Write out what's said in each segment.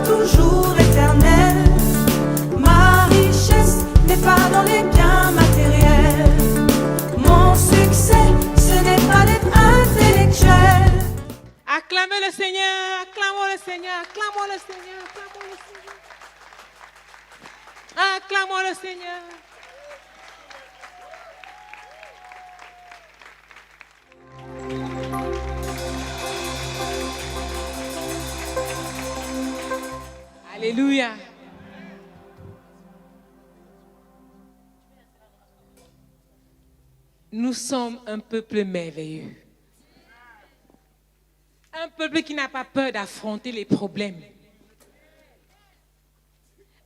toujours éternel. Ma richesse n'est pas dans les biens matériels. Mon succès, ce n'est pas d'être intellectuel. Acclamez le Seigneur, acclamons le Seigneur, acclamons le Seigneur, acclamons le Seigneur. Acclamons le Seigneur. Alléluia. Nous sommes un peuple merveilleux. Un peuple qui n'a pas peur d'affronter les problèmes.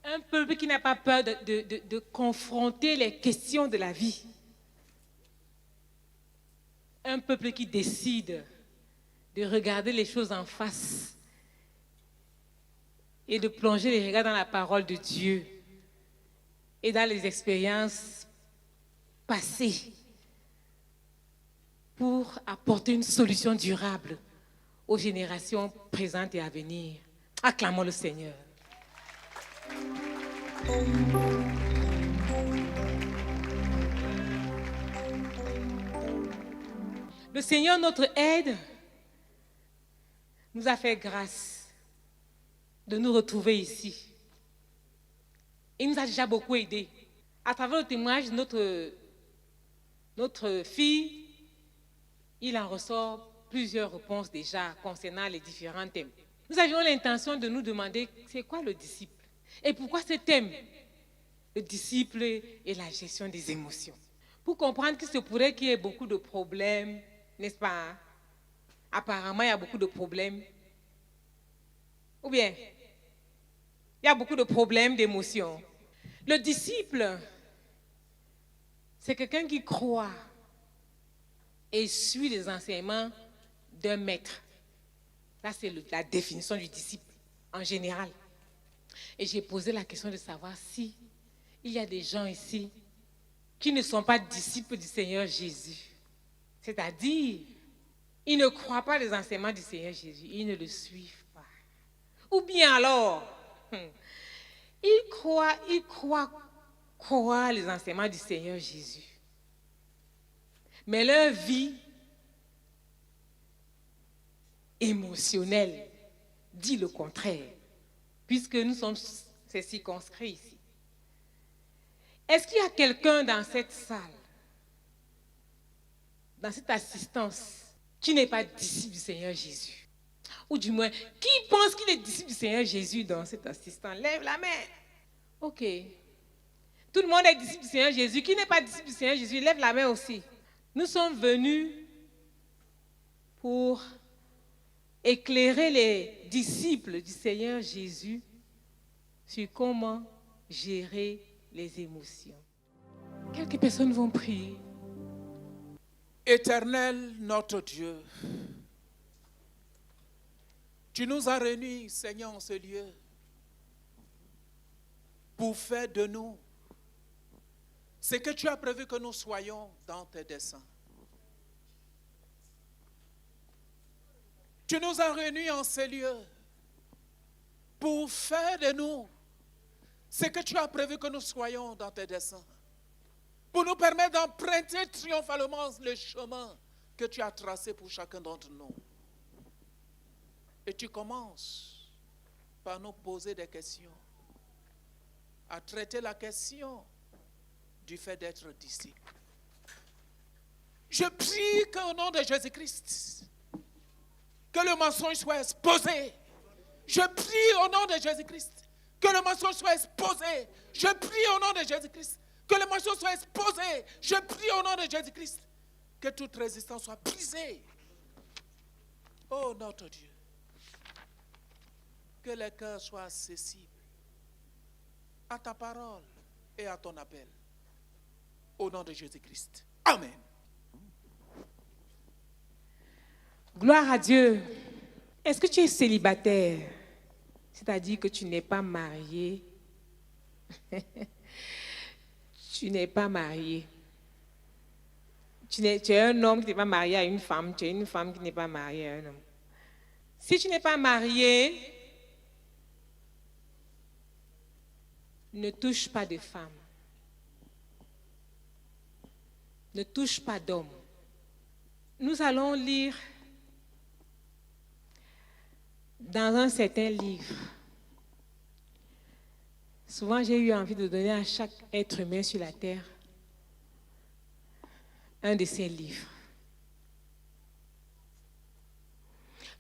Un peuple qui n'a pas peur de confronter les questions de la vie. Un peuple qui décide de regarder les choses en face et de plonger les regards dans la parole de Dieu et dans les expériences passées pour apporter une solution durable aux générations présentes et à venir. Acclamons le Seigneur. Le Seigneur, notre aide, nous a fait grâce de nous retrouver ici. Il nous a déjà beaucoup aidés. À travers le témoignage de notre fille, il en ressort plusieurs réponses déjà concernant les différents thèmes. Nous avions l'intention de nous demander c'est quoi le disciple et pourquoi ce thème, le disciple et la gestion des émotions. Pour comprendre qu'il se pourrait qu'il y ait beaucoup de problèmes, n'est-ce pas? Apparemment, il y a beaucoup de problèmes. Ou bien, il y a beaucoup de problèmes d'émotions. Le disciple, c'est quelqu'un qui croit et suit les enseignements d'un maître. Ça, c'est la définition du disciple en général. Et j'ai posé la question de savoir si il y a des gens ici qui ne sont pas disciples du Seigneur Jésus. C'est-à-dire, ils ne croient pas les enseignements du Seigneur Jésus, ils ne le suivent pas. Ou bien alors, ils croient les enseignements du Seigneur Jésus. Mais leur vie émotionnelle dit le contraire, puisque nous sommes ces circonscrits ici. Est-ce qu'il y a quelqu'un dans cette salle, dans cette assistance, qui n'est pas disciple du Seigneur Jésus? Ou du moins, qui pense qu'il est disciple du Seigneur Jésus dans cet assistant? Lève la main. Ok. Tout le monde est disciple du Seigneur Jésus. Qui n'est pas disciple du Seigneur Jésus? Lève la main aussi. Nous sommes venus pour éclairer les disciples du Seigneur Jésus sur comment gérer les émotions. Quelques personnes vont prier. Éternel notre Dieu, tu nous as réunis, Seigneur, en ce lieu pour faire de nous ce que tu as prévu que nous soyons dans tes desseins. Tu nous as réunis en ce lieu pour faire de nous ce que tu as prévu que nous soyons dans tes desseins. Pour nous permettre d'emprunter triomphalement le chemin que tu as tracé pour chacun d'entre nous. Et tu commences par nous poser des questions, à traiter la question du fait d'être disciple. Je prie qu'au nom de Jésus-Christ, que le mensonge soit exposé. Je prie au nom de Jésus-Christ, que le mensonge soit exposé. Je prie au nom de Jésus-Christ, que le mensonge soit exposé. Je prie au nom de Jésus-Christ, que toute résistance soit brisée. Oh notre Dieu, que les cœurs soient accessibles à ta parole et à ton appel. Au nom de Jésus-Christ. Amen. Gloire à Dieu. Est-ce que tu es célibataire? C'est-à-dire que tu n'es pas marié. Tu n'es pas marié. Tu es un homme qui n'est pas marié à une femme. Tu es une femme qui n'est pas mariée à un homme. Si tu n'es pas marié, ne touche pas de femme, ne touche pas d'homme. Nous allons lire dans un certain livre. Souvent, j'ai eu envie de donner à chaque être humain sur la terre un de ces livres.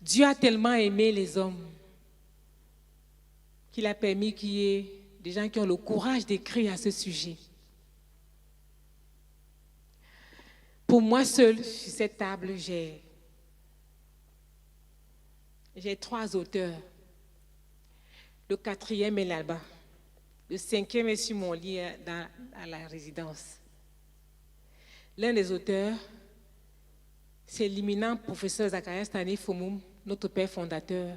Dieu a tellement aimé les hommes qu'il a permis qu'il y ait des gens qui ont le courage d'écrire à ce sujet. Pour moi seul, sur cette table, j'ai 3 auteurs. Le 4e est là-bas. Le 5e est sur mon lit à la résidence. L'un des auteurs, c'est l'imminent professeur Zacharias Stanley Fomum, notre père fondateur.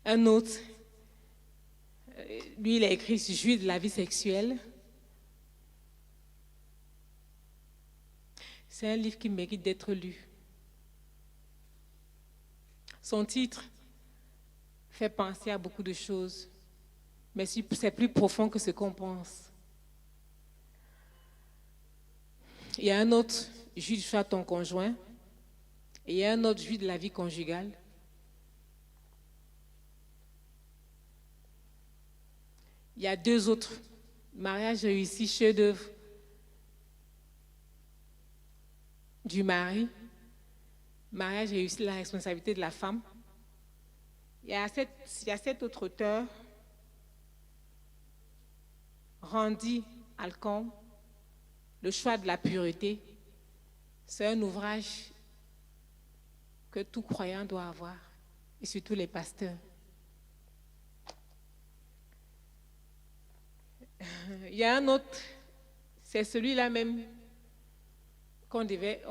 Un autre, lui, il a écrit sur Jouir de la vie sexuelle. C'est un livre qui mérite d'être lu. Son titre fait penser à beaucoup de choses, mais c'est plus profond que ce qu'on pense. Il y a un autre, Jouir du choix de ton conjoint, et il y a un autre, Jouir de la vie conjugale. Il y a 2 autres, Mariage réussi, chef-d'œuvre du mari, mariage réussi, la responsabilité de la femme. Il y a cet autre auteur, Randy Alcombe, Le choix de la pureté. C'est un ouvrage que tout croyant doit avoir, et surtout les pasteurs. Il y a un autre, c'est celui-là même qu'on devait...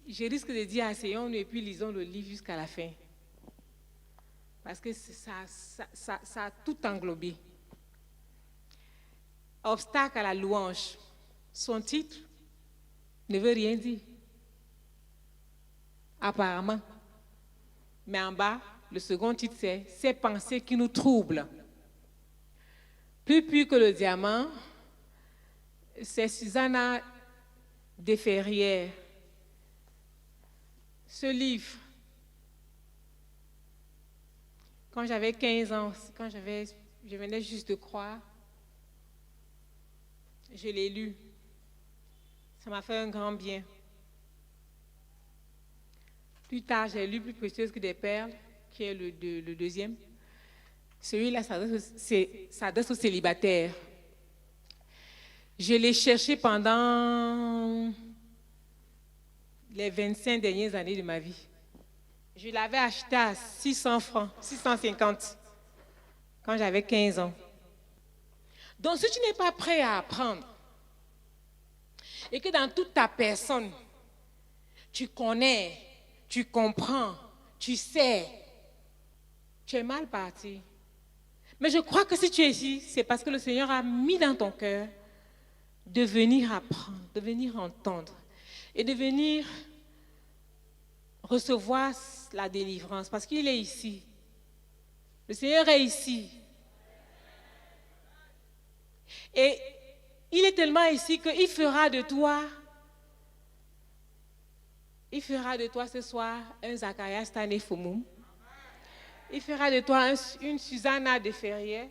Je risque de dire asseyons-nous et puis lisons le livre jusqu'à la fin. Parce que ça a tout englobé. Obstacle à la louange. Son titre ne veut rien dire. Apparemment. Mais en bas, le second titre, c'est « Ces pensées qui nous troublent ». Plus pur que le diamant, c'est Susanna Desferrières. Ce livre, quand j'avais 15 ans, je venais juste de croire, je l'ai lu. Ça m'a fait un grand bien. Plus tard, j'ai lu Plus précieuse que des perles, qui est le 2e. Celui-là s'adresse aux célibataires. Je l'ai cherché pendant les 25 dernières années de ma vie. Je l'avais acheté à 600 francs, 650, quand j'avais 15 ans. Donc, si tu n'es pas prêt à apprendre, et que dans toute ta personne, tu connais, tu comprends, tu sais, tu es mal parti. Mais je crois que si tu es ici, c'est parce que le Seigneur a mis dans ton cœur de venir apprendre, de venir entendre et de venir recevoir la délivrance, parce qu'il est ici. Le Seigneur est ici. Et il est tellement ici qu'il fera de toi ce soir un Zacharias Stanley Fomum. Il fera de toi une Susanna Desferrières.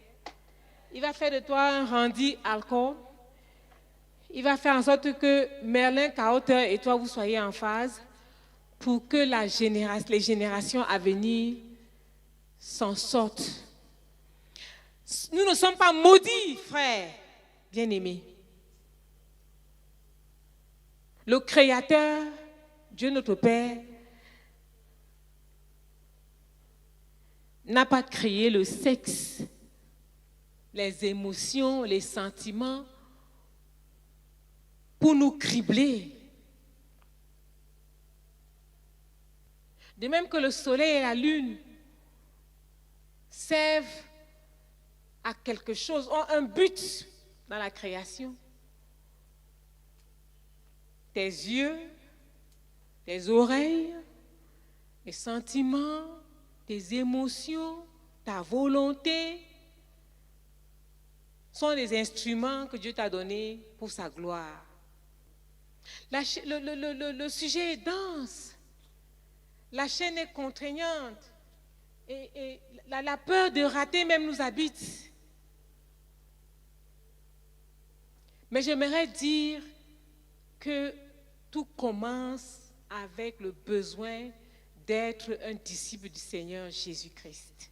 Il va faire de toi un Randy Alcombe. Il va faire en sorte que Merlin Cahoter et toi, vous soyez en phase pour que les générations à venir s'en sortent. Nous ne sommes pas maudits, frères bien-aimés. Le Créateur, Dieu notre Père, n'a pas créé le sexe, les émotions, les sentiments pour nous cribler. De même que le soleil et la lune servent à quelque chose, ont un but dans la création. Tes yeux, tes oreilles, tes sentiments, tes émotions, ta volonté, sont des instruments que Dieu t'a donnés pour sa gloire. Le sujet est dense. La chaîne est contraignante. Et la peur de rater même nous habite. Mais j'aimerais dire que tout commence avec le besoin d'être un disciple du Seigneur Jésus-Christ.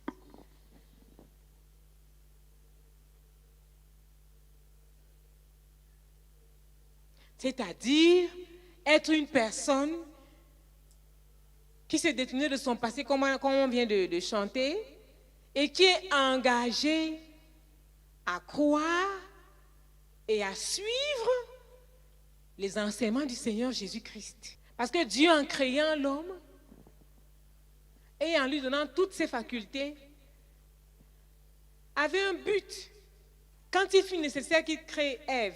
C'est-à-dire être une personne qui s'est détournée de son passé, comme on vient de chanter, et qui est engagée à croire et à suivre les enseignements du Seigneur Jésus-Christ. Parce que Dieu, en créant l'homme et en lui donnant toutes ses facultés, avait un but. Quand il fut nécessaire qu'il crée Ève,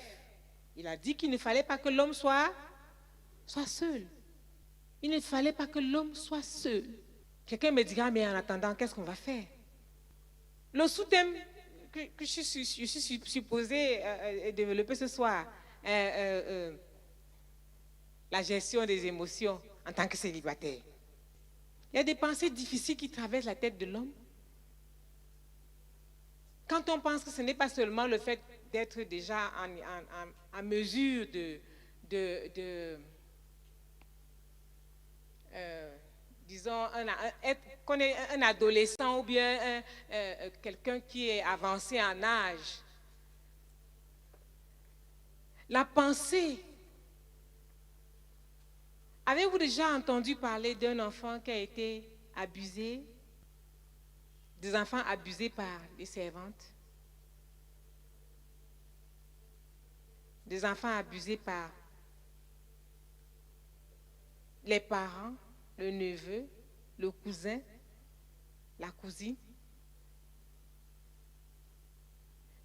il a dit qu'il ne fallait pas que l'homme soit seul. Il ne fallait pas que l'homme soit seul. Quelqu'un me dira, mais en attendant, qu'est-ce qu'on va faire? Le sous-thème que je suis supposée développer ce soir, la gestion des émotions en tant que célibataire. Il y a des pensées difficiles qui traversent la tête de l'homme. Quand on pense que ce n'est pas seulement le fait d'être déjà en mesure disons, qu'on est un adolescent ou bien quelqu'un qui est avancé en âge. La pensée. Avez-vous déjà entendu parler d'un enfant qui a été abusé? Des enfants abusés par les servantes? Des enfants abusés par les parents, le neveu, le cousin, la cousine?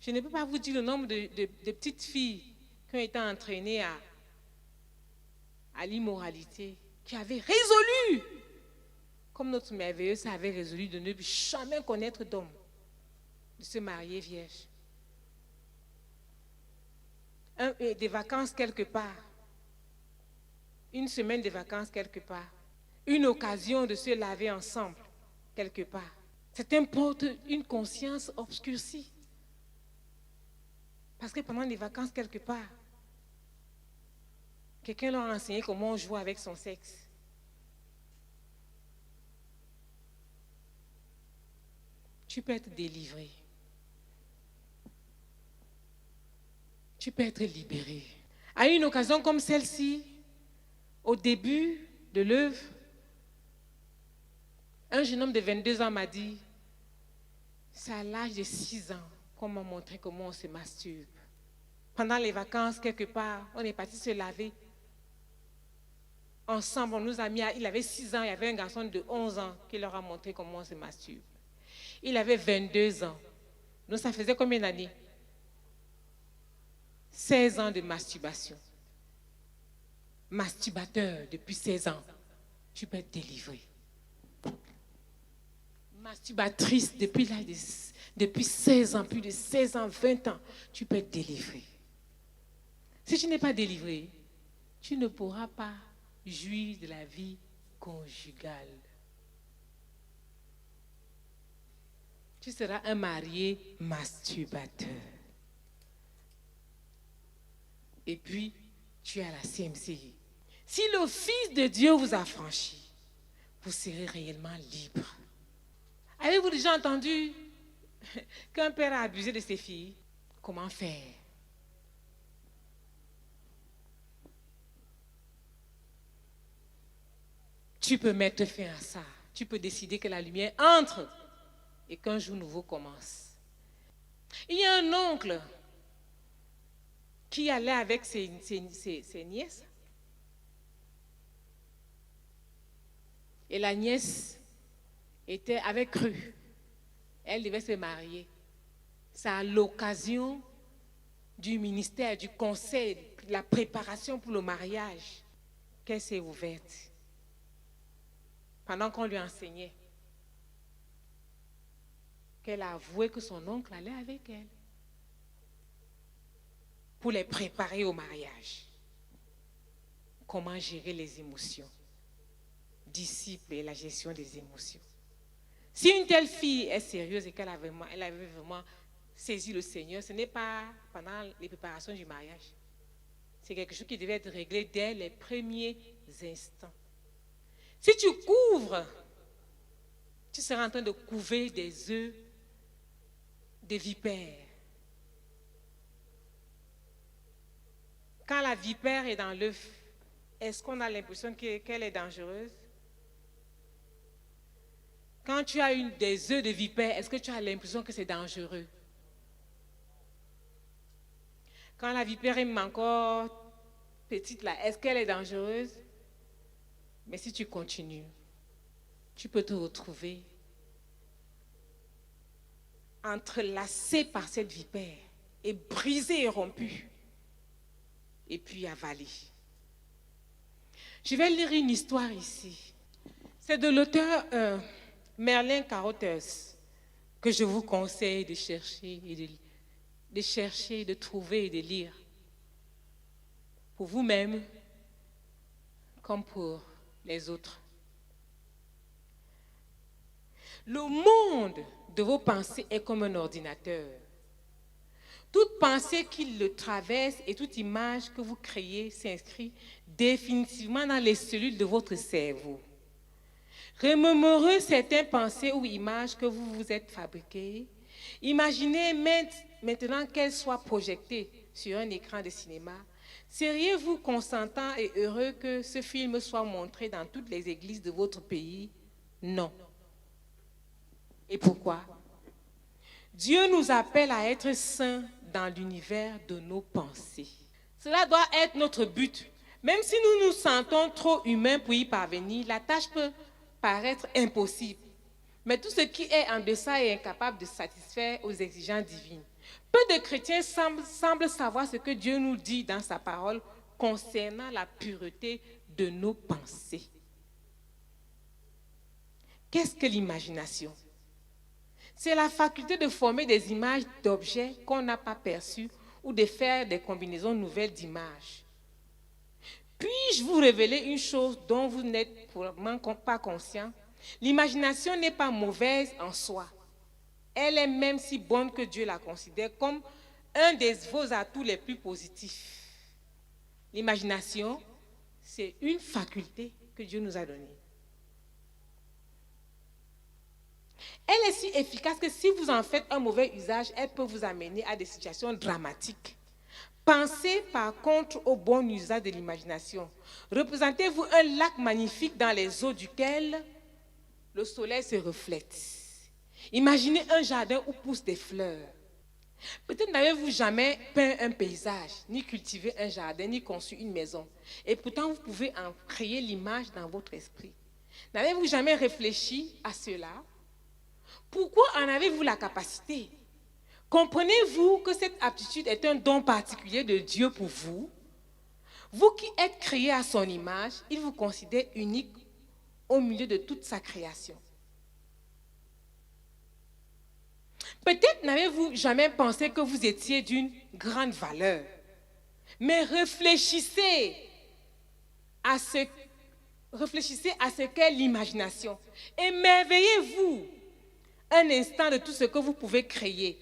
Je ne peux pas vous dire le nombre de petites filles qui ont été entraînées à l'immoralité, qui avaient résolu, comme notre merveilleuse avait résolu de ne jamais connaître d'homme, de se marier vierge. Des vacances quelque part, une semaine de vacances quelque part, une occasion de se laver ensemble quelque part. C'est importe une conscience obscurcie. Parce que pendant les vacances quelque part, quelqu'un leur a enseigné comment on joue avec son sexe. Tu peux être délivré. Tu peux être libéré. À une occasion comme celle-ci, au début de l'œuvre, un jeune homme de 22 ans m'a dit, c'est à l'âge de 6 ans qu'on m'a montré comment on se masturbe. Pendant les vacances, quelque part, on est parti se laver. Ensemble, on nous a mis, il avait 6 ans, il y avait un garçon de 11 ans qui leur a montré comment on se masturbe. Il avait 22 ans. Donc ça faisait combien d'années? 16 ans de masturbation. Masturbateur depuis 16 ans, tu peux être délivré. Masturbatrice depuis 16 ans, plus de 16 ans, 20 ans, tu peux être délivré. Si tu n'es pas délivré, tu ne pourras pas jouir de la vie conjugale. Tu seras un marié masturbateur. Et puis, tu es à la CMCI. Si le Fils de Dieu vous a franchi, vous serez réellement libre. Avez-vous déjà entendu qu'un père a abusé de ses filles? Comment faire? Tu peux mettre fin à ça. Tu peux décider que la lumière entre et qu'un jour nouveau commence. Il y a un oncle qui allait avec ses nièces. Et la nièce avait cru. Elle devait se marier. C'est à l'occasion du ministère, du conseil, de la préparation pour le mariage qu'elle s'est ouverte. Pendant qu'on lui enseignait, qu'elle a avoué que son oncle allait avec elle. pour les préparer au mariage. Comment gérer les émotions? Disciple et la gestion des émotions. Si une telle fille est sérieuse et qu'elle avait vraiment saisi le Seigneur, ce n'est pas pendant les préparations du mariage. C'est quelque chose qui devait être réglé dès les premiers instants. Si tu couvres, tu seras en train de couver des œufs de vipères. Quand la vipère est dans l'œuf, est-ce qu'on a l'impression qu'elle est dangereuse? Quand tu as des œufs de vipère, est-ce que tu as l'impression que c'est dangereux? Quand la vipère est encore petite là, est-ce qu'elle est dangereuse? Mais si tu continues, tu peux te retrouver entrelacé par cette vipère et brisé et rompu et puis avalé. Je vais lire une histoire ici. C'est de l'auteur Merlin Carothers que je vous conseille de chercher et de trouver et de lire pour vous-même comme pour les autres. Le monde de vos pensées est comme un ordinateur. Toute pensée qui le traverse et toute image que vous créez s'inscrit définitivement dans les cellules de votre cerveau. Remémorez certaines pensées ou images que vous vous êtes fabriquées. Imaginez maintenant qu'elles soient projetées sur un écran de cinéma. Seriez-vous consentant et heureux que ce film soit montré dans toutes les églises de votre pays? Non. Et pourquoi? Dieu nous appelle à être saints dans l'univers de nos pensées. Cela doit être notre but. Même si nous nous sentons trop humains pour y parvenir, la tâche peut paraître impossible. Mais tout ce qui est en deçà est incapable de satisfaire aux exigences divines. Peu de chrétiens semblent savoir ce que Dieu nous dit dans sa parole concernant la pureté de nos pensées. Qu'est-ce que l'imagination? C'est la faculté de former des images d'objets qu'on n'a pas perçus ou de faire des combinaisons nouvelles d'images. Puis-je vous révéler une chose dont vous n'êtes probablement pas conscient? L'imagination n'est pas mauvaise en soi. Elle est même si bonne que Dieu la considère comme un de vos atouts les plus positifs. L'imagination, c'est une faculté que Dieu nous a donnée. Elle est si efficace que si vous en faites un mauvais usage, elle peut vous amener à des situations dramatiques. Pensez par contre au bon usage de l'imagination. Représentez-vous un lac magnifique dans les eaux duquel le soleil se reflète. Imaginez un jardin où poussent des fleurs. Peut-être n'avez-vous jamais peint un paysage, ni cultivé un jardin, ni conçu une maison. Et pourtant, vous pouvez en créer l'image dans votre esprit. N'avez-vous jamais réfléchi à cela? Pourquoi en avez-vous la capacité? Comprenez-vous que cette aptitude est un don particulier de Dieu pour vous? Vous qui êtes créés à son image, il vous considère unique au milieu de toute sa création. Peut-être n'avez-vous jamais pensé que vous étiez d'une grande valeur, mais réfléchissez à ce qu'est l'imagination. Émerveillez-vous un instant de tout ce que vous pouvez créer.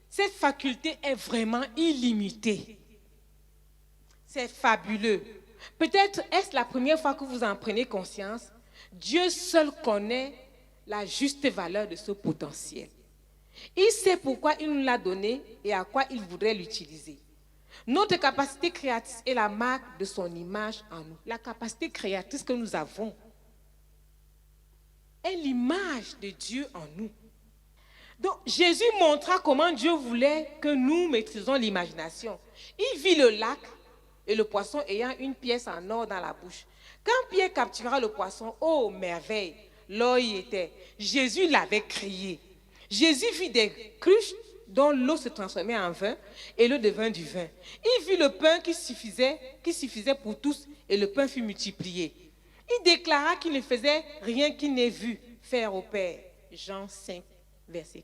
Cette faculté est vraiment illimitée. C'est fabuleux. Peut-être est-ce la première fois que vous en prenez conscience. Dieu seul connaît la juste valeur de ce potentiel. Il sait pourquoi il nous l'a donné et à quoi il voudrait l'utiliser. Notre capacité créatrice est la marque de son image en nous. La capacité créatrice que nous avons est l'image de Dieu en nous. Donc, Jésus montra comment Dieu voulait que nous maîtrisions l'imagination. Il vit le lac et le poisson ayant une pièce en or dans la bouche. Quand Pierre captura le poisson, oh merveille, l'or y était. Jésus l'avait crié. Jésus vit des cruches dont l'eau se transformait en vin et l'eau devint du vin. Il vit le pain qui suffisait pour tous et le pain fut multiplié. Il déclara qu'il ne faisait rien qu'il n'ait vu faire au Père. Jean 5, verset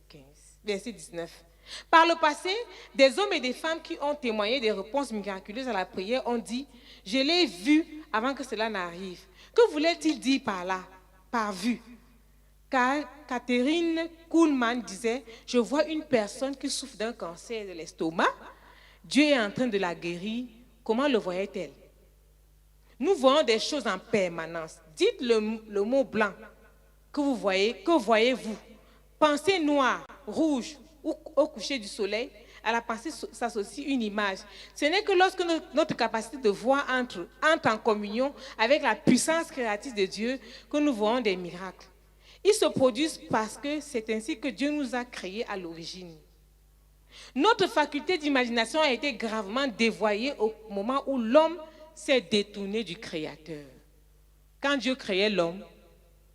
19. Par le passé, des hommes et des femmes qui ont témoigné des réponses miraculeuses à la prière ont dit « Je l'ai vu avant que cela n'arrive ». Que voulait-il dire par là, par vue? Car Catherine Kuhlman disait « Je vois une personne qui souffre d'un cancer de l'estomac. Dieu est en train de la guérir. Comment le voyait-elle? » Nous voyons des choses en permanence. Dites le mot blanc que vous voyez. Que voyez-vous? Pensée noire, rouge ou au coucher du soleil, à la pensée s'associe une image. Ce n'est que lorsque notre capacité de voir entre en communion avec la puissance créatrice de Dieu que nous voyons des miracles. Ils se produisent parce que c'est ainsi que Dieu nous a créés à l'origine. Notre faculté d'imagination a été gravement dévoyée au moment où l'homme s'est détourné du Créateur. Quand Dieu créait l'homme,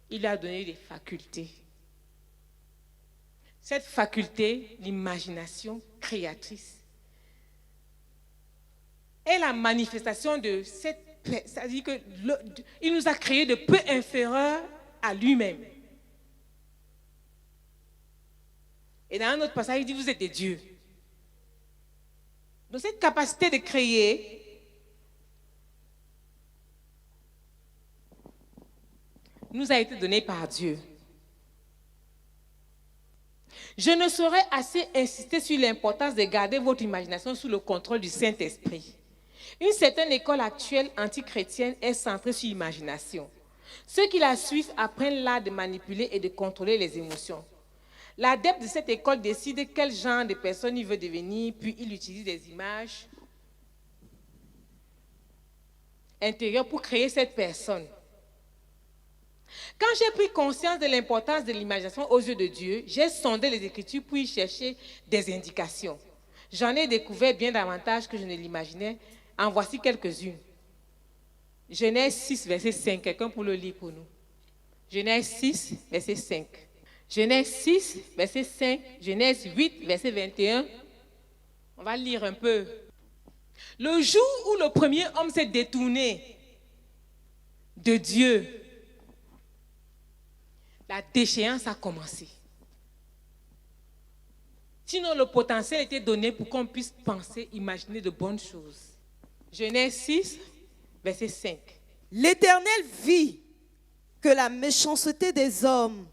il lui a donné des facultés. Cette faculté, l'imagination créatrice, est la manifestation de cette... C'est-à-dire qu'il nous a créés de peu inférieurs à lui-même. Et dans un autre passage, il dit, vous êtes des dieux. Donc cette capacité de créer nous a été donnée par Dieu. Je ne saurais assez insister sur l'importance de garder votre imagination sous le contrôle du Saint-Esprit. Une certaine école actuelle antichrétienne est centrée sur l'imagination. Ceux qui la suivent apprennent l'art de manipuler et de contrôler les émotions. L'adepte de cette école décide quel genre de personne il veut devenir, puis il utilise des images intérieures pour créer cette personne. Quand j'ai pris conscience de l'importance de l'imagination aux yeux de Dieu, j'ai sondé les Écritures pour y chercher des indications. J'en ai découvert bien davantage que je ne l'imaginais. En voici quelques-unes. Genèse 6, verset 5. Quelqu'un pour le lire pour nous. Genèse 6, verset 5. Genèse 6, verset 5. Genèse 8, verset 21. On va lire un peu. Le jour où le premier homme s'est détourné de Dieu, la déchéance a commencé. Sinon, le potentiel était donné pour qu'on puisse penser, imaginer de bonnes choses. Genèse 6, verset 5. L'Éternel vit que la méchanceté des hommes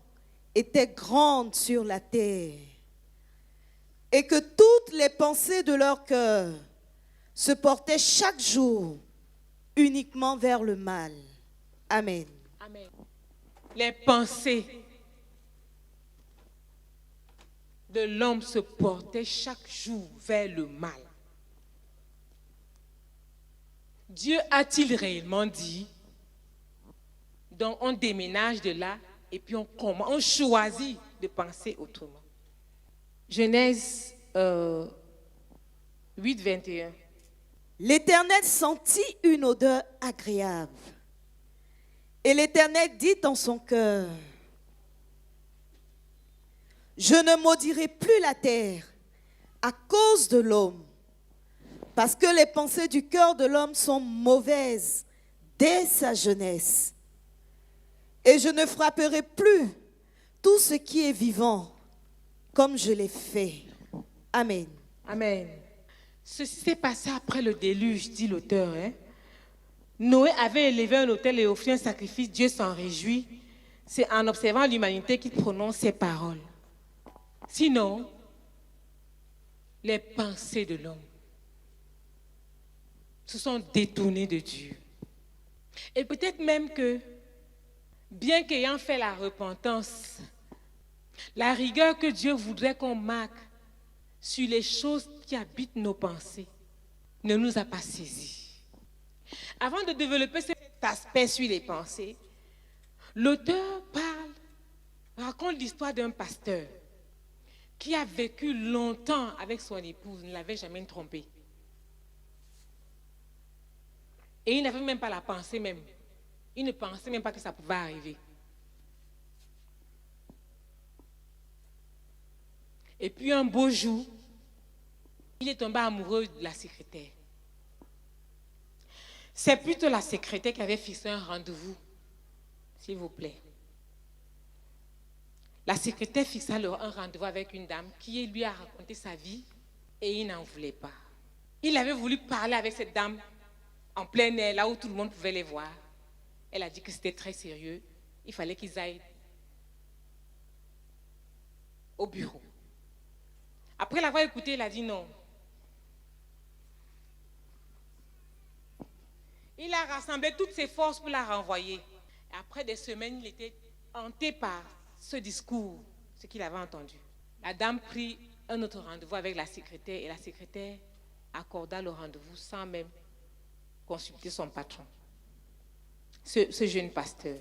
était grande sur la terre et que toutes les pensées de leur cœur se portaient chaque jour uniquement vers le mal. Amen. Amen. Les pensées de l'homme se portaient chaque jour vers le mal. Dieu a-t-il réellement dit? Donc on déménage de là et puis on choisit de penser autrement. Genèse 8, 21. L'Éternel sentit une odeur agréable. Et l'Éternel dit dans son cœur, je ne maudirai plus la terre à cause de l'homme, parce que les pensées du cœur de l'homme sont mauvaises dès sa jeunesse. Et je ne frapperai plus tout ce qui est vivant comme je l'ai fait. Amen. Amen. Ceci s'est passé après le déluge, dit l'auteur. Noé avait élevé un autel et offert un sacrifice. Dieu s'en réjouit. C'est en observant l'humanité qu'il prononce ces paroles. Sinon, les pensées de l'homme se sont détournées de Dieu. Et peut-être même que, bien qu'ayant fait la repentance, la rigueur que Dieu voudrait qu'on marque sur les choses qui habitent nos pensées ne nous a pas saisis. Avant de développer cet aspect sur les pensées, l'auteur raconte l'histoire d'un pasteur qui a vécu longtemps avec son épouse, ne l'avait jamais trompée. Et il n'avait même pas la pensée même. Il ne pensait même pas que ça pouvait arriver. Et puis un beau jour, il est tombé amoureux de la secrétaire. C'est plutôt la secrétaire qui avait fixé un rendez-vous, s'il vous plaît. La secrétaire fixa un rendez-vous avec une dame qui lui a raconté sa vie et il n'en voulait pas. Il avait voulu parler avec cette dame en plein air, là où tout le monde pouvait les voir. Elle a dit que c'était très sérieux. Il fallait qu'ils aillent au bureau. Après l'avoir écouté, il a dit non. Il a rassemblé toutes ses forces pour la renvoyer. Et après des semaines, il était hanté par ce discours, ce qu'il avait entendu. La dame prit un autre rendez-vous avec la secrétaire et la secrétaire accorda le rendez-vous sans même consulter son patron, ce jeune pasteur.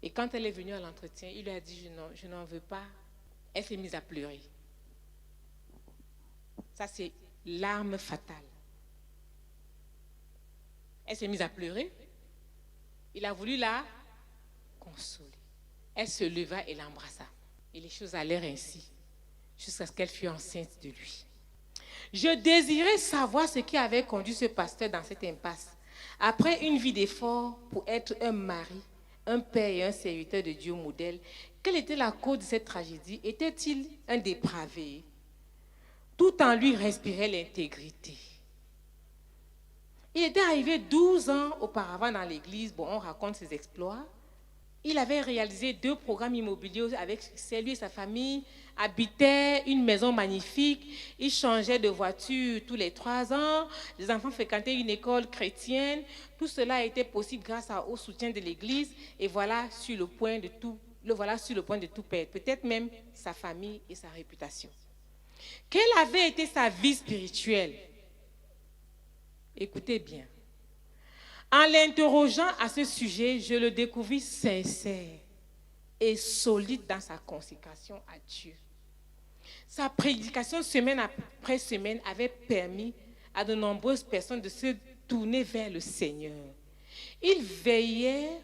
Et quand elle est venue à l'entretien, il lui a dit « Je n'en veux pas ». Elle s'est mise à pleurer. Ça, c'est l'arme fatale. Elle s'est mise à pleurer. Il a voulu la consoler. Elle se leva et l'embrassa. Et les choses allèrent ainsi, jusqu'à ce qu'elle fût enceinte de lui. Je désirais savoir ce qui avait conduit ce pasteur dans cette impasse. Après une vie d'effort pour être un mari, un père et un serviteur de Dieu modèle, quelle était la cause de cette tragédie? Était-il un dépravé? Tout en lui respirait l'intégrité. Il était arrivé 12 ans auparavant dans l'église. Bon, on raconte ses exploits. Il avait réalisé 2 programmes immobiliers avec succès. Lui et sa famille habitaient une maison magnifique. Il changeait de voiture tous les 3 ans. Les enfants fréquentaient une école chrétienne. Tout cela a été possible grâce au soutien de l'église. Et voilà sur le point de tout perdre. Peut-être même sa famille et sa réputation. Quelle avait été sa vie spirituelle? Écoutez bien. En l'interrogeant à ce sujet, je le découvris sincère et solide dans sa consécration à Dieu. Sa prédication semaine après semaine avait permis à de nombreuses personnes de se tourner vers le Seigneur. Il veillait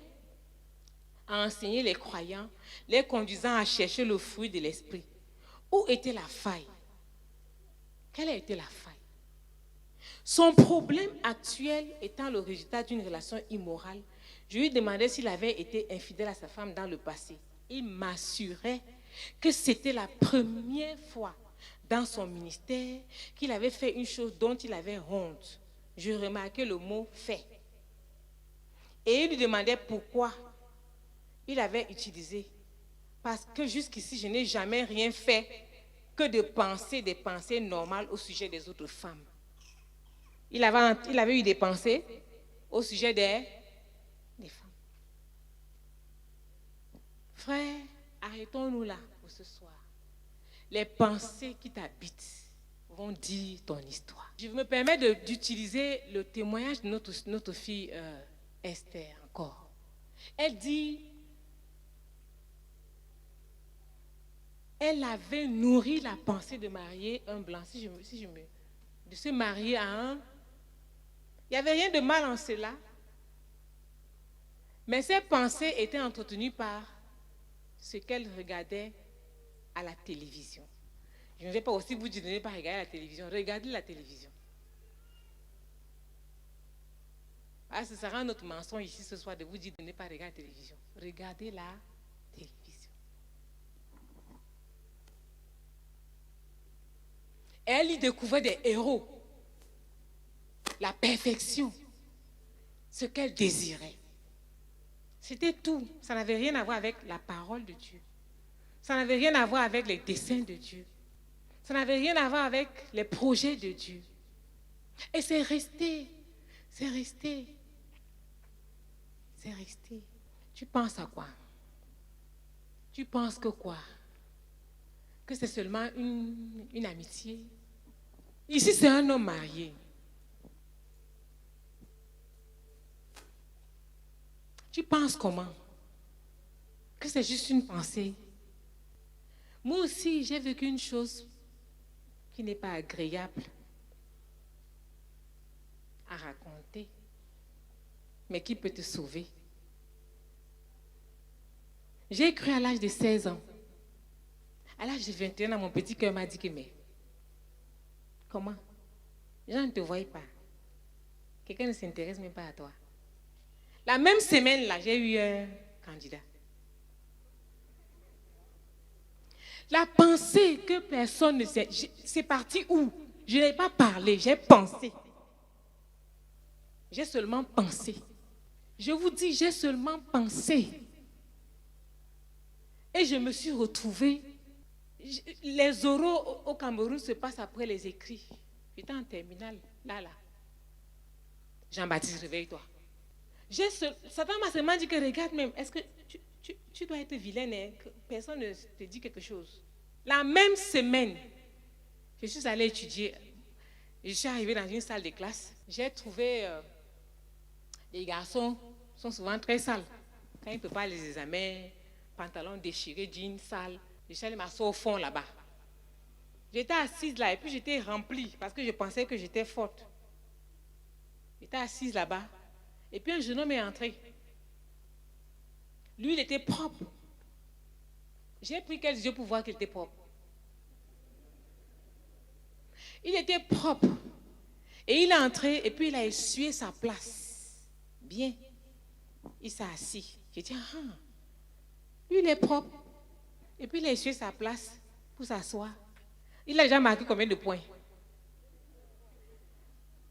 à enseigner les croyants, les conduisant à chercher le fruit de l'esprit. Où était la faille? Quelle a été la faille? Son problème actuel étant le résultat d'une relation immorale, je lui demandais s'il avait été infidèle à sa femme dans le passé. Il m'assurait que c'était la première fois dans son ministère qu'il avait fait une chose dont il avait honte. Je remarquais le mot « fait ». Et il lui demandait pourquoi il avait utilisé. Parce que jusqu'ici, je n'ai jamais rien fait que de penser des pensées normales au sujet des autres femmes. Il avait eu des pensées au sujet des femmes. Frère, arrêtons-nous là pour ce soir. Les pensées qui t'habitent vont dire ton histoire. Je me permets d'utiliser le témoignage de notre fille Esther encore. Elle dit, elle avait nourri la pensée de marier un blanc, de se marier à un. Il n'y avait rien de mal en cela. Mais ses pensées étaient entretenues par ce qu'elle regardait à la télévision. Je ne vais pas aussi vous dire de ne pas regarder la télévision. Regardez la télévision. Ah, ce sera un autre mensonge ici ce soir de vous dire de ne pas regarder la télévision. Regardez la télévision. Elle y découvrait des héros. La perfection, ce qu'elle désirait. C'était tout. Ça n'avait rien à voir avec la parole de Dieu. Ça n'avait rien à voir avec les desseins de Dieu. Ça n'avait rien à voir avec les projets de Dieu. Et c'est resté. C'est resté. C'est resté. Tu penses à quoi? Tu penses que quoi? Que c'est seulement une amitié? Ici, c'est un homme marié. Tu penses comment? Que c'est juste une pensée? Moi aussi, j'ai vécu une chose qui n'est pas agréable à raconter, mais qui peut te sauver. J'ai cru à l'âge de 16 ans. À l'âge de 21 ans, mon petit cœur m'a dit que mais, comment? Les gens ne te voient pas. Quelqu'un ne s'intéresse même pas à toi. La même semaine, là, j'ai eu un candidat. La pensée que personne ne sait, c'est parti où? Je n'ai pas parlé, j'ai pensé. J'ai seulement pensé. Je vous dis, j'ai seulement pensé. Et je me suis retrouvée. Les oraux au Cameroun se passent après les écrits. J'étais en terminale, là. Jean-Baptiste, réveille-toi. Satan m'a seulement dit que regarde même, est-ce que tu dois être vilaine, hein, que personne ne te dit quelque chose. La même semaine, je suis allée étudier. Je suis arrivée dans une salle de classe. J'ai trouvé les garçons sont souvent très sales. Quand ils ne préparent les examens, pantalon déchiré, jeans sale. Je suis allée m'asseoir au fond là-bas. J'étais assise là et puis j'étais remplie parce que je pensais que j'étais forte. J'étais assise là-bas et puis un jeune homme est entré. Lui, il était propre. J'ai pris quelques yeux pour voir qu'il était propre. Il était propre. Et il est entré et puis il a essuyé sa place. Bien. Il s'est assis. J'ai dit, ah, lui, il est propre. Et puis il a essuyé sa place pour s'asseoir. Il a déjà marqué combien de points?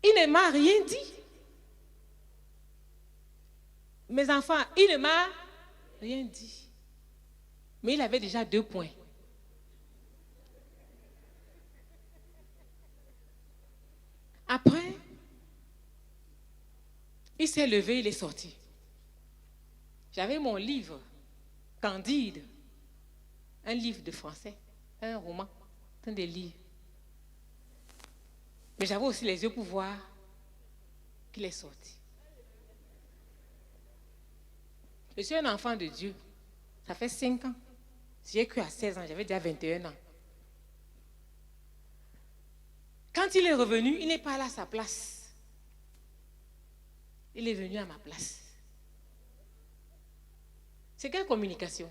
Il ne m'a rien dit. Mes enfants, il ne m'a rien dit. Mais il avait déjà 2 points. Après, il s'est levé, il est sorti. J'avais mon livre, Candide, un livre de français, un roman, en train de lire. Mais j'avais aussi les yeux pour voir qu'il est sorti. Je suis un enfant de Dieu. Ça fait 5 ans. J'ai cru à 16 ans, j'avais déjà 21 ans. Quand il est revenu, il n'est pas allé à sa place. Il est venu à ma place. C'est quelle communication?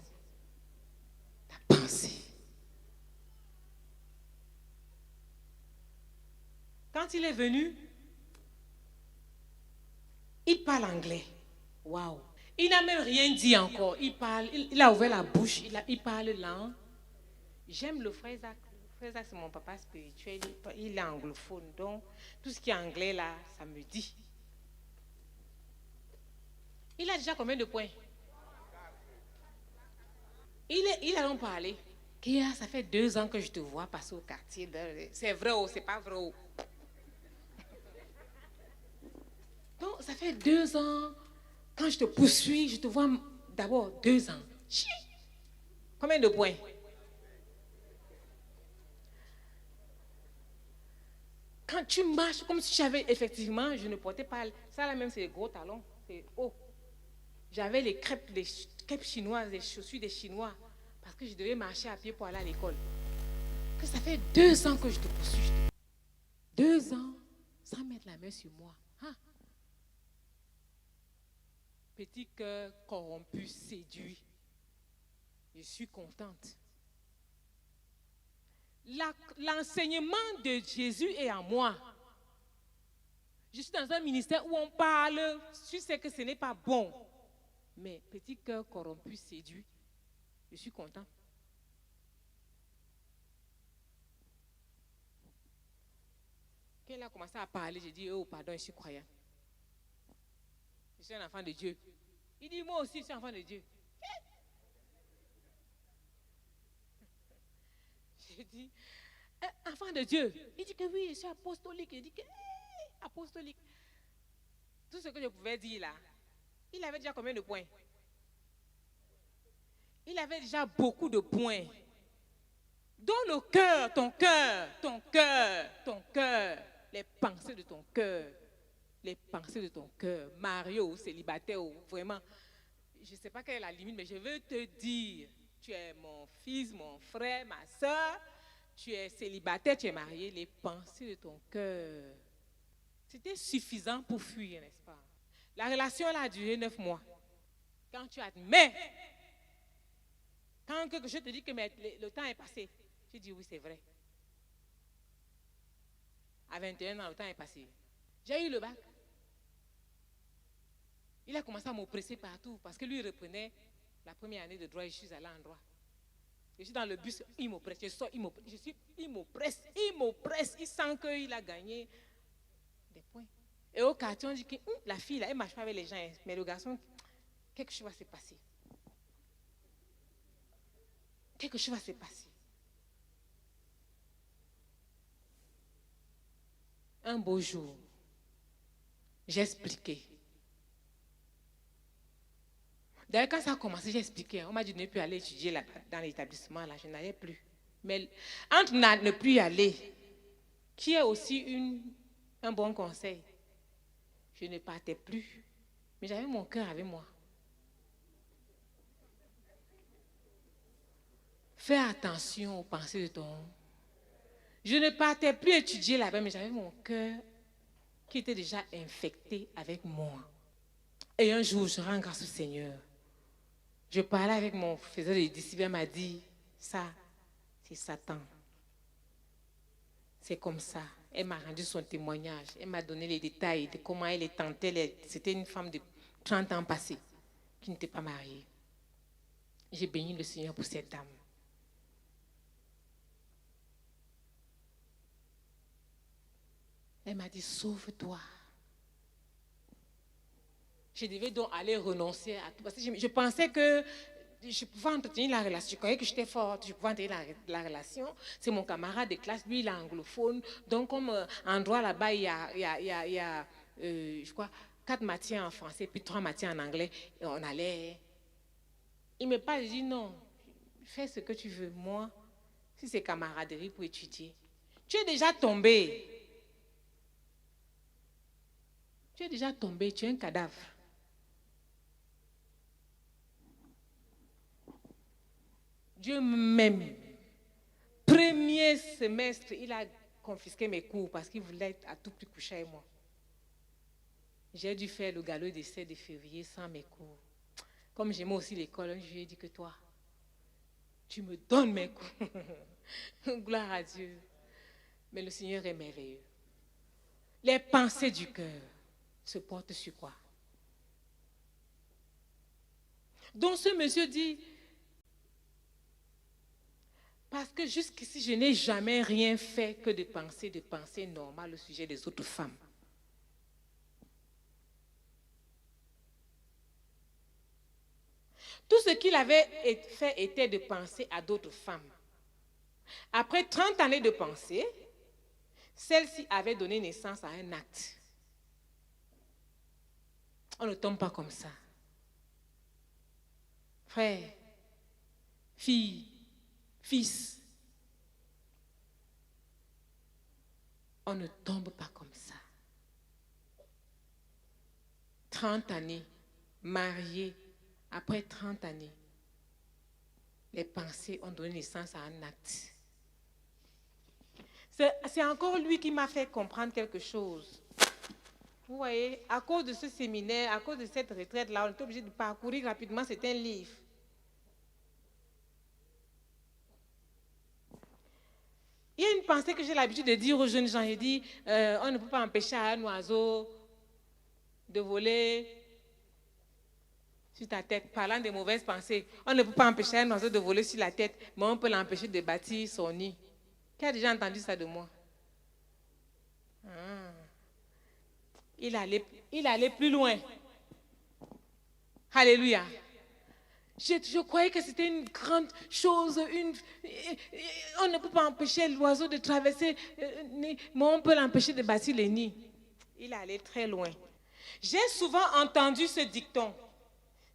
La pensée. Quand il est venu, il parle anglais. Waouh! Il n'a même rien dit encore. Il a ouvert la bouche, il parle lent. J'aime le frère Zach. Le frère Zach, c'est mon papa spirituel. Il est anglophone. Donc, tout ce qui est anglais, là, ça me dit. Il a déjà combien de points? Il a donc parlé. Kia, ça fait 2 ans que je te vois passer au quartier. C'est vrai ou c'est pas vrai ou? Donc, ça fait 2 ans. Quand je te poursuis, je te vois d'abord 2 ans. Chut. Combien de points? Quand tu marches comme si j'avais effectivement, je ne portais pas. Ça là même, c'est les gros talons. C'est haut. J'avais les crêpes chinoises, les chaussures des Chinois. Parce que je devais marcher à pied pour aller à l'école. Que ça fait 2 ans que je te poursuis. 2 ans sans mettre la main sur moi. Hein? Petit cœur corrompu, séduit. Je suis contente. L'enseignement de Jésus est en moi. Je suis dans un ministère où on parle, je sais que ce n'est pas bon. Mais petit cœur corrompu, séduit, je suis content. Quand il a commencé à parler, j'ai dit, oh pardon, je suis croyant. Je suis un enfant de Dieu. Il dit, moi aussi, je suis un enfant de Dieu. J'ai dit, enfant de Dieu. Il dit que oui, je suis apostolique. Il dit que apostolique. Tout ce que je pouvais dire là, il avait déjà combien de points? Il avait déjà beaucoup de points. Dans le cœur, ton cœur, ton cœur, ton cœur, les pensées de ton cœur. Les pensées de ton cœur, Mario, célibataire, vraiment, je ne sais pas quelle est la limite, mais je veux te dire, tu es mon fils, mon frère, ma soeur, tu es célibataire, tu es marié, les pensées de ton cœur. C'était suffisant pour fuir, n'est-ce pas? La relation là a duré 9 mois. Quand tu admets, quand je te dis que le temps est passé, tu dis oui, c'est vrai. À 21 ans, le temps est passé. J'ai eu le bac. Il a commencé à m'oppresser partout parce que lui reprenait la première année de droit et je suis allée en droit. Je suis dans le bus, il m'oppresse, je sors, il m'oppresse. Il sent qu'il a gagné des points. Et au quartier, on dit que la fille, là, elle ne marche pas avec les gens. Mais le garçon, quelque chose va se passer. Quelque chose va se passer. Un beau jour, j'ai expliqué. D'ailleurs, quand ça a commencé, j'ai expliqué. On m'a dit de ne plus aller étudier là, dans l'établissement. Là, je n'allais plus. Mais entre ne plus y aller, qui est aussi un bon conseil, je ne partais plus. Mais j'avais mon cœur avec moi. Fais attention aux pensées de ton. Je ne partais plus étudier là-bas, mais j'avais mon cœur qui était déjà infecté avec moi. Et un jour, je rends grâce au Seigneur. Je parlais avec mon faiseur de disciples, il m'a dit, ça, c'est Satan. C'est comme ça. Elle m'a rendu son témoignage. Elle m'a donné les détails de comment elle est tentée. C'était une femme de 30 ans passée qui n'était pas mariée. J'ai béni le Seigneur pour cette dame. Elle m'a dit, sauve-toi. Je devais donc aller renoncer à tout. Parce que je pensais que je pouvais entretenir la relation. Je croyais que j'étais forte, je pouvais entretenir la relation. C'est mon camarade de classe, lui, il est anglophone. Donc, comme en droit là-bas, il y a je crois, 4 matières en français, puis 3 matières en anglais. Et on allait. Il me parle, il dit non, fais ce que tu veux. Moi, si c'est camaraderie pour étudier. Tu es déjà tombé. Tu es déjà tombé, tu es un cadavre. Dieu m'aime. Premier semestre, il a confisqué mes cours parce qu'il voulait à tout prix coucher avec moi. J'ai dû faire le galop d'essai de février sans mes cours. Comme j'aimais aussi l'école, je lui ai dit que toi, tu me donnes mes cours. Gloire à Dieu. Mais le Seigneur est merveilleux. Les pensées du cœur se portent sur quoi? Donc ce monsieur dit, parce que jusqu'ici, je n'ai jamais rien fait que de penser normal au sujet des autres femmes. Tout ce qu'il avait fait était de penser à d'autres femmes. Après 30 années de pensée, celle-ci avait donné naissance à un acte. On ne tombe pas comme ça. Frère, fille, fils, on ne tombe pas comme ça. 30 années, mariés, après 30 années, les pensées ont donné naissance à un acte. C'est encore lui qui m'a fait comprendre quelque chose. Vous voyez, à cause de ce séminaire, à cause de cette retraite-là, on est obligé de parcourir rapidement, c'est un livre. Il y a une pensée que j'ai l'habitude de dire aux jeunes gens. J'ai dit, on ne peut pas empêcher un oiseau de voler sur ta tête. Parlant de mauvaises pensées, on ne peut pas empêcher un oiseau de voler sur la tête, mais on peut l'empêcher de bâtir son nid. Qui a déjà entendu ça de moi? Il allait plus loin. Alléluia. Je croyais que c'était une grande chose. On ne peut pas empêcher l'oiseau de traverser, mais on peut l'empêcher de bâtir le nid. Il allait très loin. J'ai souvent entendu ce dicton.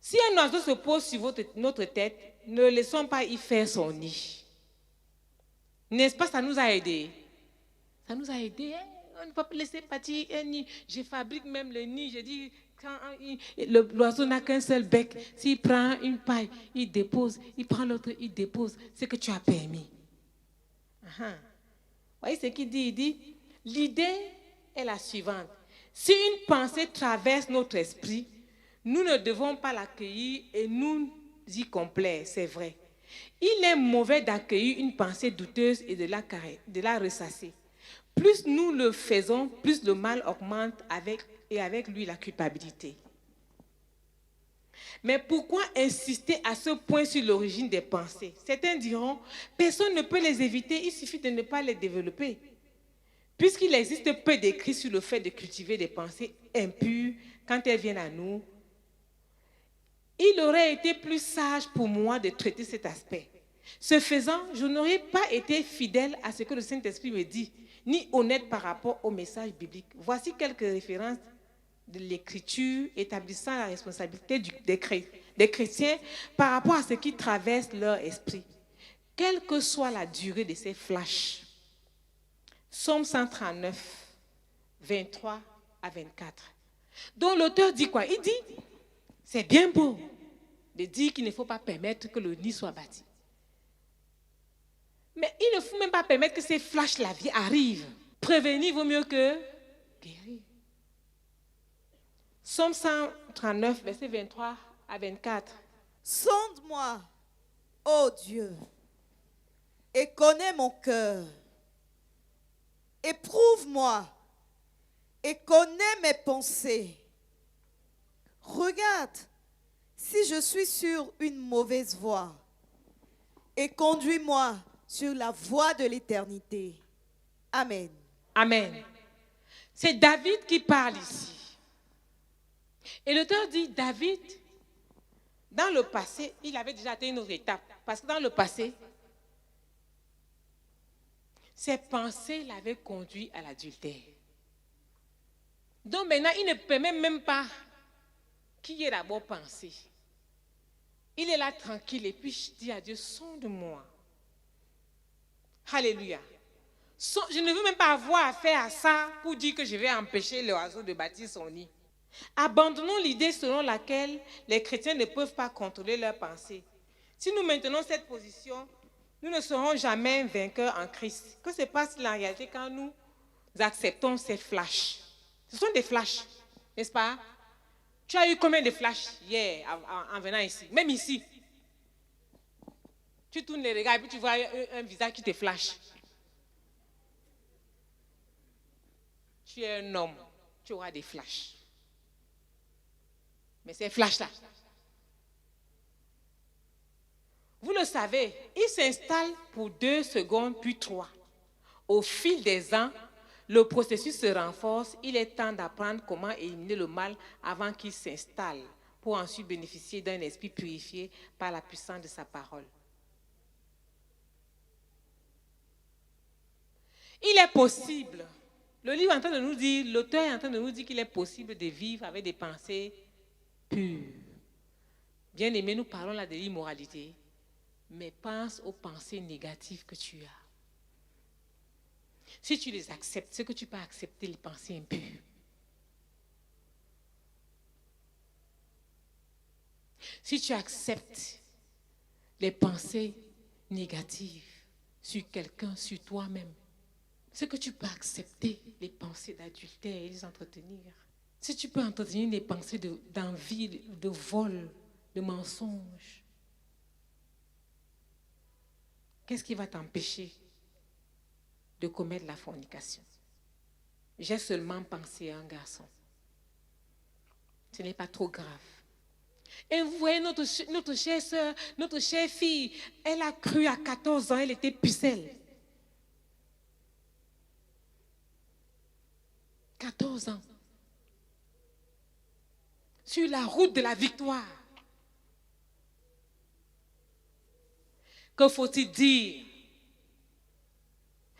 Si un oiseau se pose sur notre tête, ne laissons pas y faire son nid. N'est-ce pas, ça nous a aidés? Ça nous a aidés. On ne peut pas laisser partir un nid. Je fabrique même le nid. Je dis, quand l'oiseau n'a qu'un seul bec, s'il prend une paille, il dépose, il prend l'autre, il dépose. C'est que tu as permis. Vous voyez ce qu'il dit? Il dit, l'idée est la suivante. Si une pensée traverse notre esprit, nous ne devons pas l'accueillir et nous y complaire, c'est vrai. Il est mauvais d'accueillir une pensée douteuse et de la ressasser. Plus nous le faisons, plus le mal augmente avec lui la culpabilité. Mais pourquoi insister à ce point sur l'origine des pensées? Certains diront, personne ne peut les éviter, il suffit de ne pas les développer. Puisqu'il existe peu d'écrits sur le fait de cultiver des pensées impures quand elles viennent à nous, il aurait été plus sage pour moi de traiter cet aspect. Ce faisant, je n'aurais pas été fidèle à ce que le Saint-Esprit me dit, ni honnête par rapport au message biblique. Voici quelques références de l'Écriture établissant la responsabilité des chrétiens par rapport à ce qui traverse leur esprit, quelle que soit la durée de ces flashs. Psaume 139, 23 à 24. Donc l'auteur dit quoi? Il dit, c'est bien beau de dire qu'il ne faut pas permettre que le nid soit bâti. Mais il ne faut même pas permettre que ces flashs la vie arrivent. Prévenir vaut mieux que guérir. Psaume 139, versets 23 à 24. Sonde-moi, ô Dieu, et connais mon cœur. Éprouve-moi et connais mes pensées. Regarde si je suis sur une mauvaise voie et conduis-moi sur la voie de l'éternité. Amen. Amen. C'est David qui parle ici. Et l'auteur dit, David, dans le passé, il avait déjà atteint une autre étape. Parce que dans le passé, ses pensées l'avaient conduit à l'adultère. Donc maintenant, il ne permet même pas qu'il y ait d'abord pensé. Il est là tranquille et puis je dis à Dieu, sonde-moi. Alléluia. Je ne veux même pas avoir affaire à ça pour dire que je vais empêcher l'oiseau de bâtir son nid. Abandonnons l'idée selon laquelle les chrétiens ne peuvent pas contrôler leurs pensées. Si nous maintenons cette position, nous ne serons jamais vainqueurs en Christ. Que se passe-t-il en réalité quand nous acceptons ces flashs? Ce sont des flashs, n'est-ce pas? Tu as eu combien de flashs hier en venant ici? Même ici. Tu tournes les regards et puis tu vois un visage qui te flash. Tu es un homme, tu auras des flashs. Mais ces flashs-là, vous le savez, ils s'installent pour 2 secondes puis 3. Au fil des ans, le processus se renforce. Il est temps d'apprendre comment éliminer le mal avant qu'il s'installe pour ensuite bénéficier d'un esprit purifié par la puissance de sa parole. Il est possible, le livre est en train de nous dire, l'auteur est en train de nous dire qu'il est possible de vivre avec des pensées pures. Bien aimé, nous parlons là de l'immoralité, mais pense aux pensées négatives que tu as. Si tu les acceptes, c'est que tu peux accepter les pensées impures. Si tu acceptes les pensées négatives sur quelqu'un, sur toi-même, c'est que tu peux accepter les pensées d'adultère et les entretenir. Si tu peux entretenir des pensées d'envie, de vol, de mensonge, qu'est-ce qui va t'empêcher de commettre la fornication? J'ai seulement pensé à un garçon. Ce n'est pas trop grave. Et vous voyez notre chère sœur, notre chère fille, elle a cru à 14 ans, elle était pucelle. 14 ans. Sur la route de la victoire. Que faut-il dire?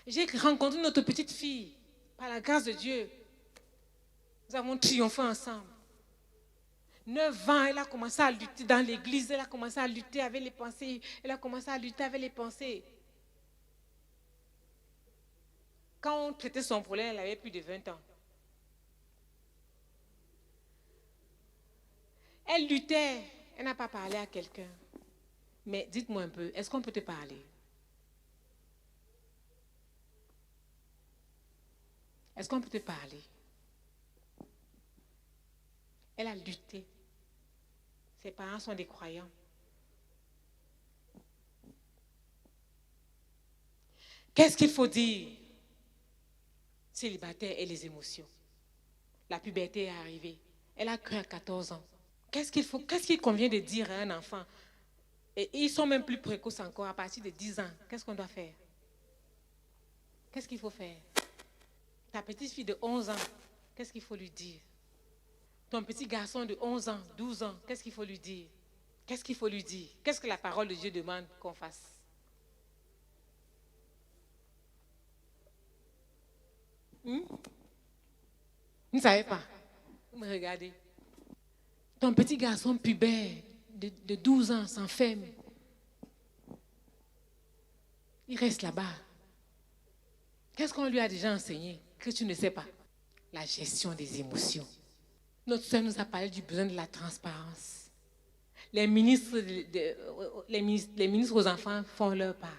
J'ai rencontré notre petite fille, par la grâce de Dieu. Nous avons triomphé ensemble. 9 ans, elle a commencé à lutter dans l'église, elle a commencé à lutter avec les pensées, elle a commencé à lutter avec les pensées. Quand on traitait son problème, elle avait plus de 20 ans. Elle luttait, elle n'a pas parlé à quelqu'un. Mais dites-moi un peu, est-ce qu'on peut te parler? Est-ce qu'on peut te parler? Elle a lutté. Ses parents sont des croyants. Qu'est-ce qu'il faut dire? Célibataire et les émotions. La puberté est arrivée. Elle a cru à 14 ans. qu'est-ce qu'il convient de dire à un enfant? Et ils sont même plus précoces encore, à partir de 10 ans. Qu'est-ce qu'on doit faire? Qu'est-ce qu'il faut faire? Ta petite fille de 11 ans, qu'est-ce qu'il faut lui dire? Ton petit garçon de 11 ans, 12 ans, qu'est-ce qu'il faut lui dire? Qu'est-ce qu'il faut lui dire? Qu'est-ce que la parole de Dieu demande qu'on fasse? Vous ne savez pas? Vous me regardez. Ton petit garçon pubère de 12 ans s'enferme. Il reste là-bas. Qu'est-ce qu'on lui a déjà enseigné que tu ne sais pas? La gestion des émotions. Notre sœur nous a parlé du besoin de la transparence. Les ministres aux enfants font leur part.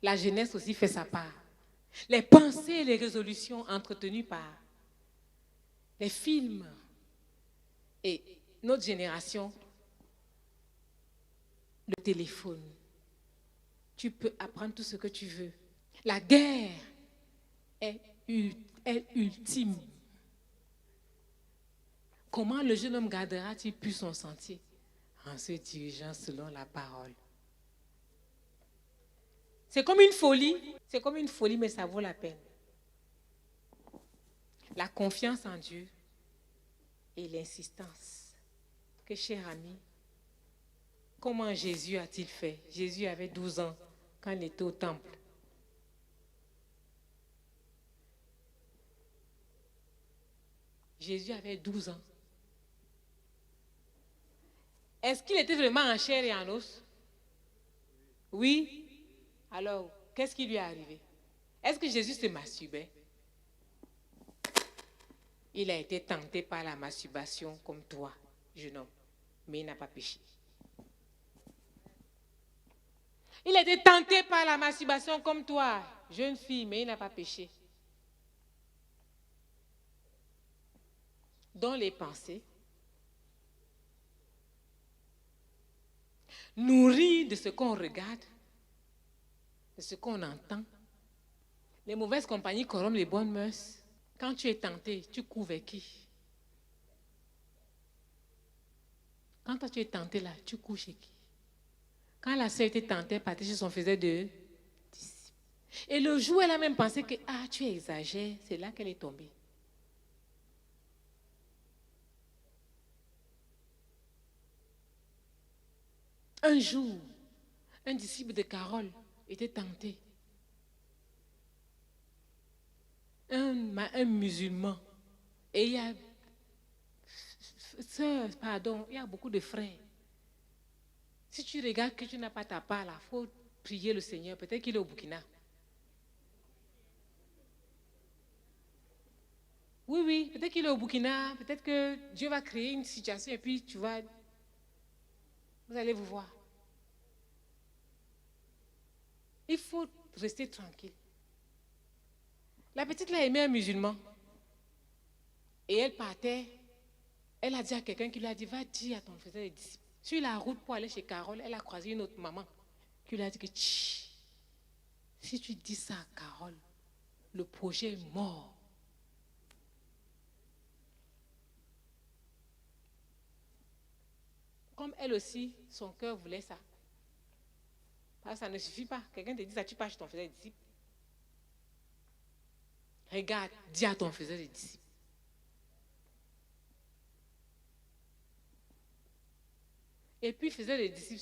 La jeunesse aussi fait sa part. Les pensées et les résolutions entretenues par les films et notre génération, le téléphone. Tu peux apprendre tout ce que tu veux. La guerre est ultime. Comment le jeune homme gardera-t-il plus son sentier? En se dirigeant selon la parole. C'est comme une folie, mais ça vaut la peine. La confiance en Dieu et l'insistance. Que cher ami, comment Jésus a-t-il fait? Jésus avait 12 ans quand il était au temple. Jésus avait 12 ans. Est-ce qu'il était vraiment en chair et en os? Oui. Alors, qu'est-ce qui lui est arrivé? Est-ce que Jésus se masturbait? Il a été tenté par la masturbation comme toi, jeune homme, mais il n'a pas péché. Il a été tenté par la masturbation comme toi, jeune fille, mais il n'a pas péché. Dans les pensées, nourris de ce qu'on regarde, de ce qu'on entend. Les mauvaises compagnies corrompent les bonnes mœurs. Quand tu es tenté, tu cours vers qui? Quand toi tu es tenté là, tu cours chez qui? Quand la sœur était tentée, partait chez son faisait de disciples. Et le jour où elle a même pensé que tu exagères, c'est là qu'elle est tombée. Un jour, un disciple de Carole était tenté. Un musulman. Et il y a il y a beaucoup de frères. Si tu regardes que tu n'as pas ta part là, il faut prier le Seigneur. Peut-être qu'il est au Burkina. Oui, peut-être qu'il est au Burkina. Peut-être que Dieu va créer une situation et puis vous allez vous voir. Il faut rester tranquille. La petite là aimait un musulman. Et elle partait. Elle a dit à quelqu'un qui lui a dit, va dire à ton frère des disciples. Sur la route pour aller chez Carole, elle a croisé une autre maman qui lui a dit que si tu dis ça à Carole, le projet est mort. Comme elle aussi, son cœur voulait ça. Parce que ça ne suffit pas. Quelqu'un te dit ça, tu pars chez ton frère des disciples. Regarde, dis à ton frère des disciples. Et puis, faisait des disciples,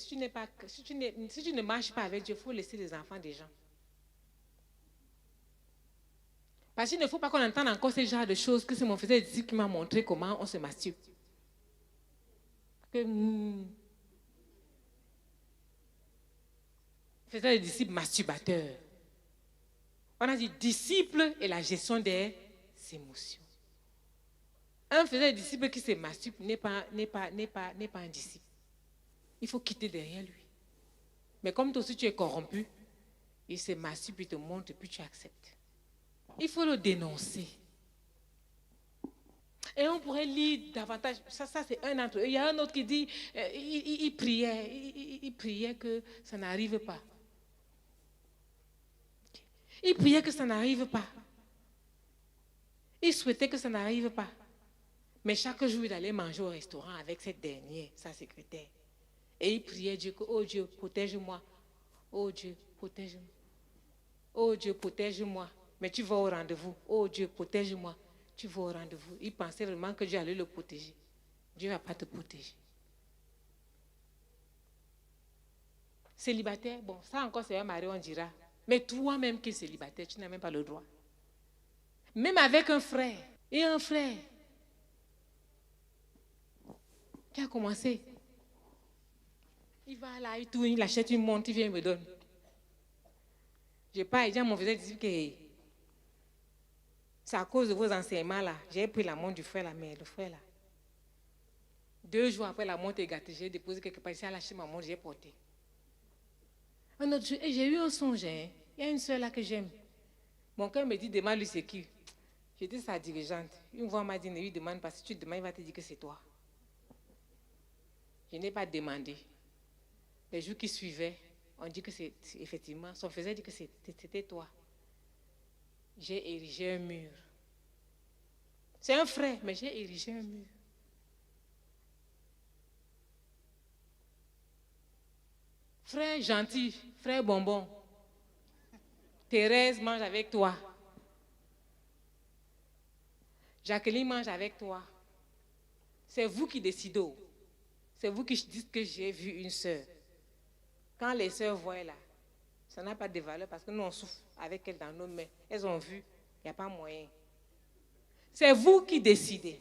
si tu ne marches pas avec Dieu, il faut laisser les enfants des gens. Parce qu'il ne faut pas qu'on entende encore ce genre de choses, que c'est mon frère des disciples qui m'a montré comment on se masturbe. Faisait des disciples masturbateurs. On a dit disciple et la gestion des émotions. Un faisait des disciples qui se masturbe n'est pas un disciple. Il faut quitter derrière lui. Mais comme toi aussi tu es corrompu, il se masturbe, il te montre et puis tu acceptes. Il faut le dénoncer. Et on pourrait lire davantage. Ça c'est un entre eux. Il y a un autre qui dit, il priait que ça n'arrive pas. Il priait que ça n'arrive pas. Il souhaitait que ça n'arrive pas. Mais chaque jour, il allait manger au restaurant avec cette dernière, sa secrétaire. Et il priait Dieu que, oh Dieu, protège-moi. Oh Dieu, protège-moi. Oh Dieu, protège-moi. Mais tu vas au rendez-vous. Oh Dieu, protège-moi. Tu vas au rendez-vous. Il pensait vraiment que Dieu allait le protéger. Dieu ne va pas te protéger. Célibataire, bon, ça encore c'est un mari, on dira. Mais toi-même qui es célibataire, tu n'as même pas le droit. Même avec un frère. Et un frère qui a commencé. Il va là, il tourne, il achète une montre, il vient, il me donne. Je pars, il dit à mon frère, que c'est à cause de vos enseignements là. J'ai pris la montre du frère là, mais le frère là. 2 jours après, la montre est gâtée, j'ai déposé quelque part, j'ai lâché ma montre, j'ai porté. Un autre jour, j'ai eu un songe, hein. Il y a une soeur là que j'aime. Mon cœur me dit, demande lui c'est qui. J'étais sa dirigeante. Une fois, on m'a dit, ne lui demande pas. Si tu demandes, il va te dire que c'est toi. Je n'ai pas demandé. Les jours qui suivaient, on dit que c'est effectivement, on faisait dire que c'était toi. J'ai érigé un mur. C'est un frère, mais j'ai érigé un mur. Frère gentil, frère bonbon. Thérèse mange avec toi. Jacqueline mange avec toi. C'est vous qui décidez. C'est vous qui dites que j'ai vu une sœur. Quand les sœurs voient là, ça n'a pas de valeur parce que nous on souffre avec elles dans nos mains. Elles ont vu, il n'y a pas moyen. C'est vous qui décidez.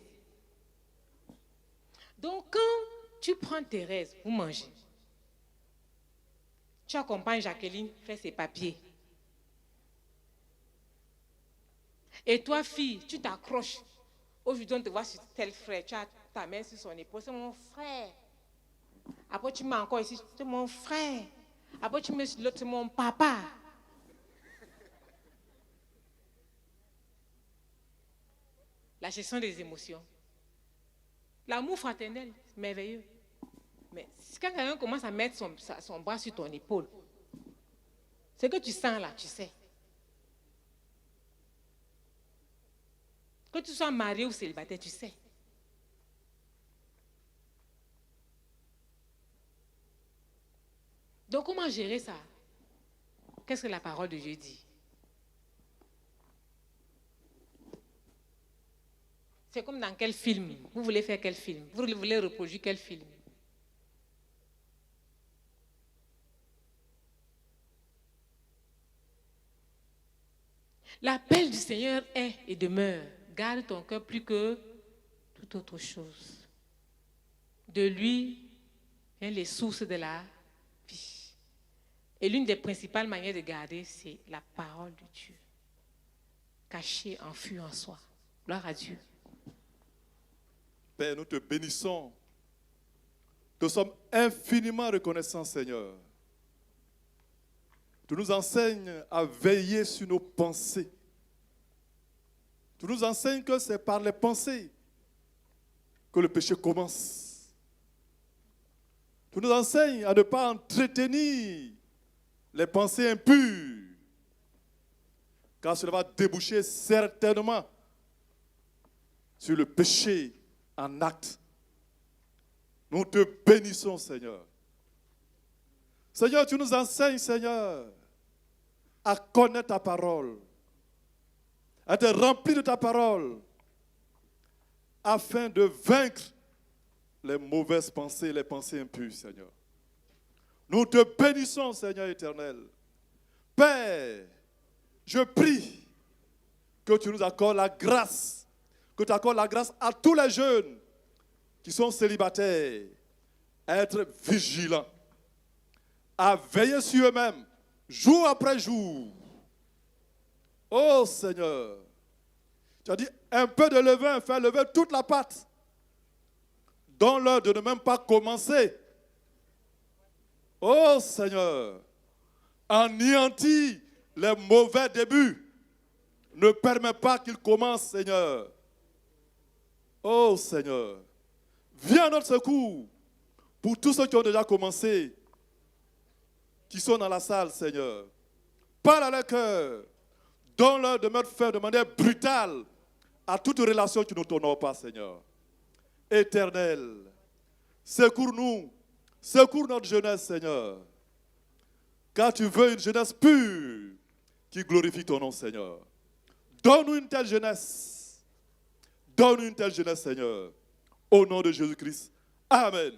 Donc quand tu prends Thérèse, vous mangez. Tu accompagnes Jacqueline, fais ses papiers. Et toi, fille, tu t'accroches. Aujourd'hui, on te voit sur tel frère, tu as ta main sur son épaule, c'est mon frère. Après, tu mets encore ici, c'est mon frère. Après, tu mets sur l'autre, c'est mon papa. La gestion des émotions. L'amour fraternel, c'est merveilleux. Mais quand quelqu'un commence à mettre son bras sur ton épaule, ce que tu sens là, tu sais. Que tu sois marié ou célibataire, tu sais. Donc, comment gérer ça? Qu'est-ce que la parole de Dieu dit? C'est comme dans quel film? Vous voulez faire quel film? Vous voulez reproduire quel film? L'appel du Seigneur est et demeure. Garde ton cœur plus que toute autre chose. De lui viennent les sources de la vie. Et l'une des principales manières de garder, c'est la parole de Dieu. Cachée, enfouie en soi. Gloire à Dieu. Père, nous te bénissons. Nous sommes infiniment reconnaissants, Seigneur. Tu nous enseignes à veiller sur nos pensées. Tu nous enseignes que c'est par les pensées que le péché commence. Tu nous enseignes à ne pas entretenir les pensées impures, car cela va déboucher certainement sur le péché en acte. Nous te bénissons, Seigneur. Seigneur, tu nous enseignes, Seigneur, à connaître ta parole, à te remplir de ta parole, afin de vaincre les mauvaises pensées, les pensées impures, Seigneur. Nous te bénissons, Seigneur éternel. Père, je prie que tu nous accordes la grâce, que tu accordes la grâce à tous les jeunes qui sont célibataires, à être vigilants, à veiller sur eux-mêmes, jour après jour. Oh Seigneur, tu as dit un peu de levain, faire lever toute la pâte. Donne-leur de ne même pas commencer. Oh Seigneur, anéantis les mauvais débuts. Ne permets pas qu'ils commencent, Seigneur. Oh Seigneur, viens à notre secours pour tous ceux qui ont déjà commencé, qui sont dans la salle, Seigneur. Parle à leur cœur. Donne-leur de mettre fin de manière brutale à toute relation qui ne t'honore pas, Seigneur. Éternel, secours-nous, secours notre jeunesse, Seigneur. Car tu veux une jeunesse pure qui glorifie ton nom, Seigneur. Donne-nous une telle jeunesse. Donne-nous une telle jeunesse, Seigneur. Au nom de Jésus-Christ. Amen.